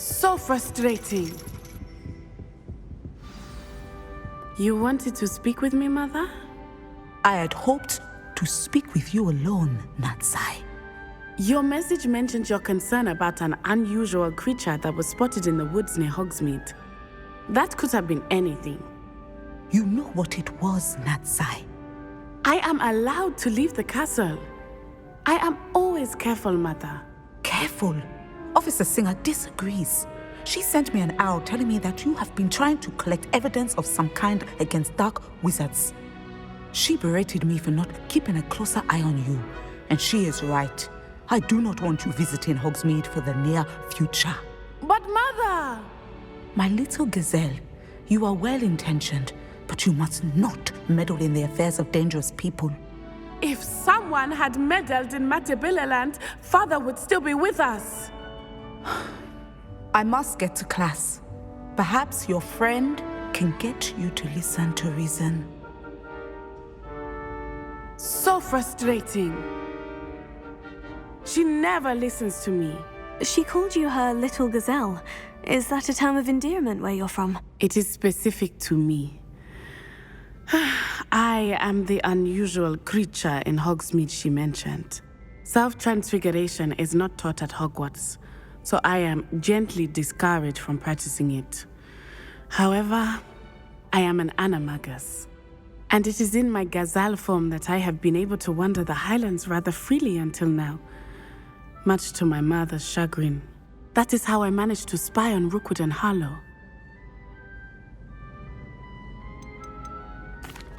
So frustrating. You wanted to speak with me, Mother? I had hoped to speak with you alone, Natsai. Your message mentioned your concern about an unusual creature that was spotted in the woods near Hogsmeade. That could have been anything. You know what it was, Natsai. I am allowed to leave the castle. I am always careful, Mother. Careful. Officer Singer disagrees. She sent me an arrow telling me that you have been trying to collect evidence of some kind against dark wizards. She berated me for not keeping a closer eye on you, and she is right. I do not want you visiting Hogsmeade for the near future. But Mother! My little gazelle, you are well-intentioned, but you must not meddle in the affairs of dangerous people. If someone had meddled in Matabeleland, Father would still be with us. I must get to class. Perhaps your friend can get you to listen to reason. So frustrating. She never listens to me. She called you her little gazelle. Is that a term of endearment where you're from? It is specific to me. I am the unusual creature in Hogsmeade she mentioned. Self-transfiguration is not taught at Hogwarts, so I am gently discouraged from practicing it. However, I am an animagus, and it is in my gazelle form that I have been able to wander the Highlands rather freely until now, much to my mother's chagrin. That is how I managed to spy on Rookwood and Harlow.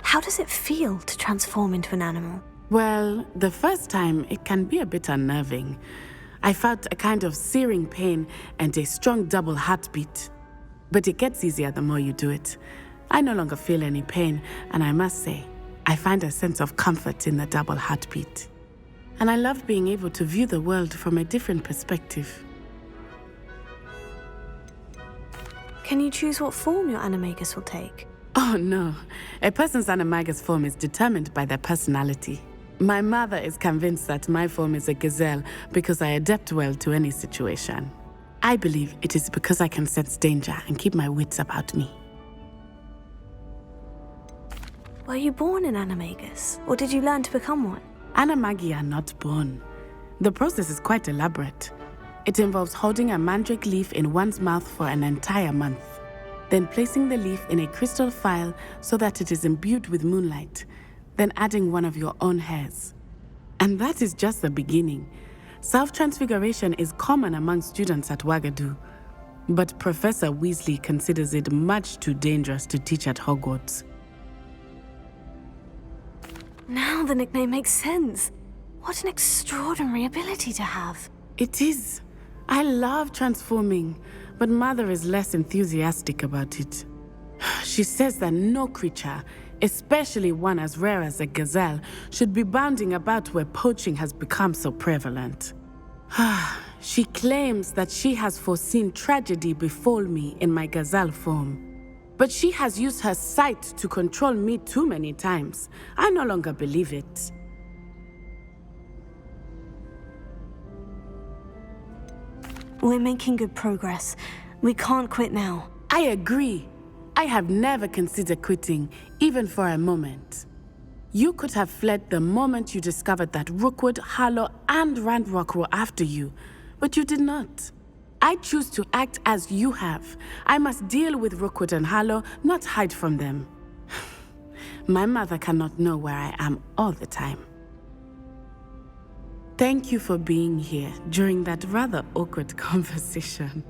How does it feel to transform into an animal? Well, the first time, it can be a bit unnerving. I felt a kind of searing pain and a strong double heartbeat. But it gets easier the more you do it. I no longer feel any pain, and I must say, I find a sense of comfort in the double heartbeat. And I love being able to view the world from a different perspective. Can you choose what form your animagus will take? Oh no, a person's animagus form is determined by their personality. My mother is convinced that my form is a gazelle because I adapt well to any situation. I believe it is because I can sense danger and keep my wits about me. Were you born an animagus, or did you learn to become one? Animagi are not born. The process is quite elaborate. It involves holding a mandrake leaf in one's mouth for an entire month, then placing the leaf in a crystal phial so that it is imbued with moonlight, then adding one of your own hairs. And that is just the beginning. Self-transfiguration is common among students at Wagadu, but Professor Weasley considers it much too dangerous to teach at Hogwarts. Now the nickname makes sense. What an extraordinary ability to have. It is. I love transforming, but Mother is less enthusiastic about it. She says that no creature, especially one as rare as a gazelle, should be bounding about where poaching has become so prevalent. She claims that she has foreseen tragedy befall me in my gazelle form. But she has used her sight to control me too many times. I no longer believe it. We're making good progress. We can't quit now. I agree. I have never considered quitting, even for a moment. You could have fled the moment you discovered that Rookwood, Harlow, and Ranrock were after you, but you did not. I choose to act as you have. I must deal with Rookwood and Harlow, not hide from them. My mother cannot know where I am all the time. Thank you for being here during that rather awkward conversation.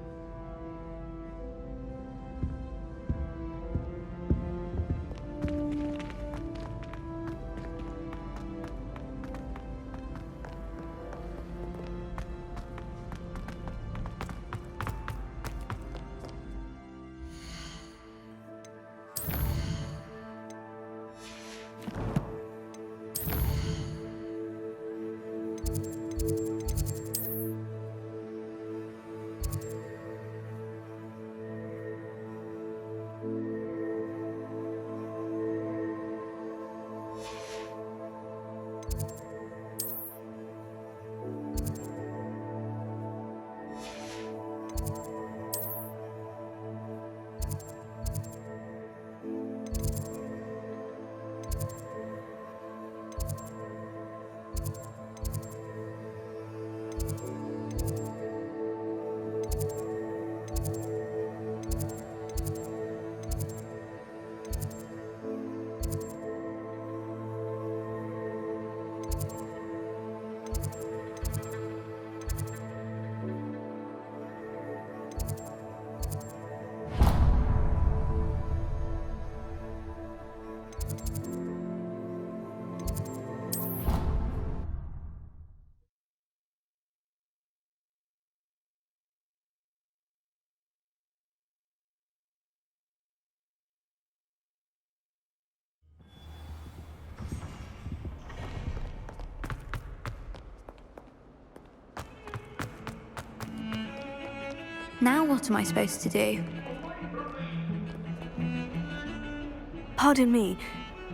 Now what am I supposed to do? Pardon me,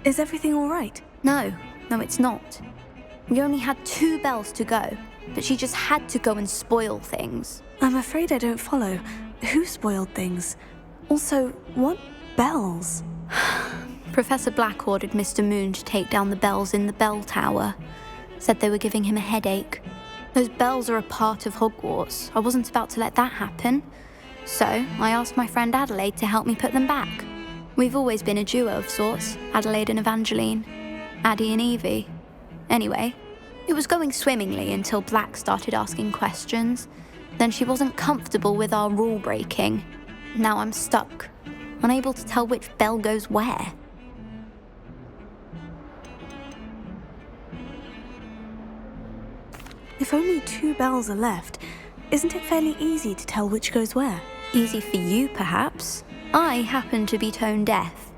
is everything all right? No, it's not. We only had 2 bells to go, but she just had to go and spoil things. I'm afraid I don't follow. Who spoiled things? Also, what bells? Professor Black ordered Mr. Moon to take down the bells in the bell tower. Said they were giving him a headache. Those bells are a part of Hogwarts. I wasn't about to let that happen. So, I asked my friend Adelaide to help me put them back. We've always been a duo of sorts, Adelaide and Evangeline. Addie and Evie. Anyway, it was going swimmingly until Black started asking questions. Then she wasn't comfortable with our rule breaking. Now I'm stuck, unable to tell which bell goes where. If only 2 bells are left, isn't it fairly easy to tell which goes where? Easy for you, perhaps. I happen to be tone deaf.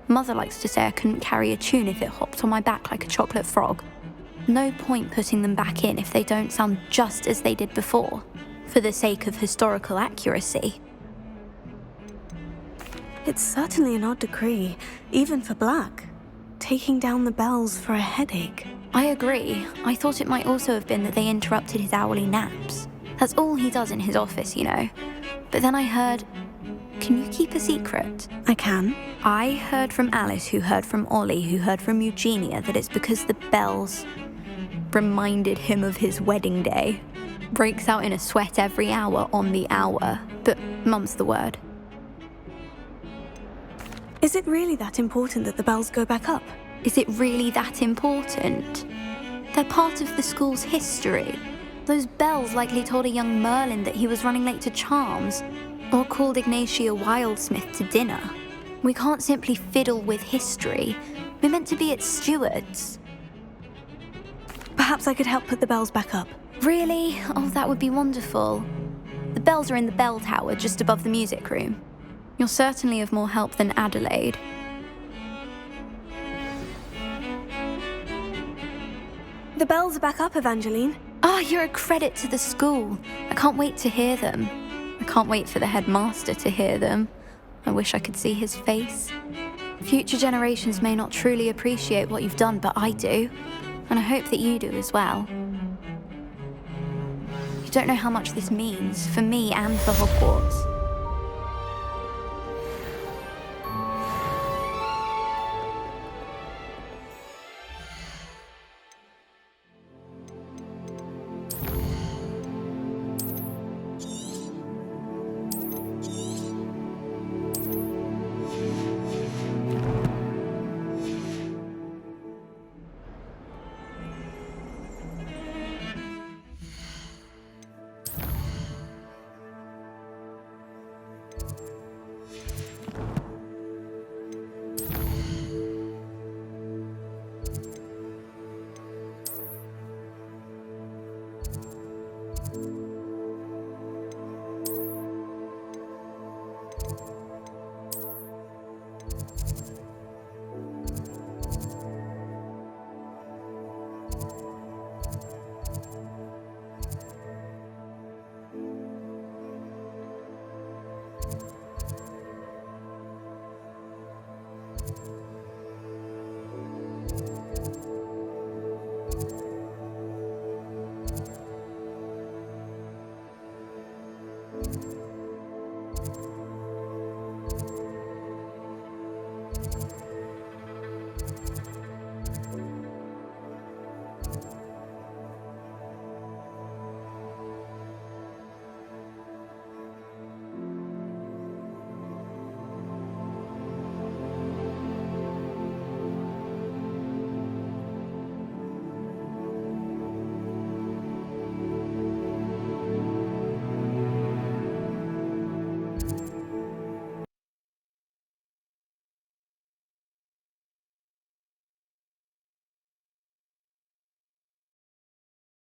Mother likes to say I couldn't carry a tune if it hopped on my back like a chocolate frog. No point putting them back in if they don't sound just as they did before, for the sake of historical accuracy. It's certainly an odd decree, even for Black. Taking down the bells for a headache. I agree. I thought it might also have been that they interrupted his hourly naps. That's all he does in his office, you know. But then I heard... Can you keep a secret? I can. I heard from Alice, who heard from Ollie, who heard from Eugenia, that it's because the bells reminded him of his wedding day. Breaks out in a sweat every hour on the hour. But mum's the word. Is it really that important that the bells go back up? Is it really that important? They're part of the school's history. Those bells likely told a young Merlin that he was running late to Charms, or called Ignatia Wildsmith to dinner. We can't simply fiddle with history. We're meant to be its stewards. Perhaps I could help put the bells back up. Really? Oh, that would be wonderful. The bells are in the bell tower just above the music room. You're certainly of more help than Adelaide. The bells are back up, Evangeline. Oh, you're a credit to the school. I can't wait to hear them. I can't wait for the headmaster to hear them. I wish I could see his face. Future generations may not truly appreciate what you've done, but I do. And I hope that you do as well. You don't know how much this means, for me and for Hogwarts.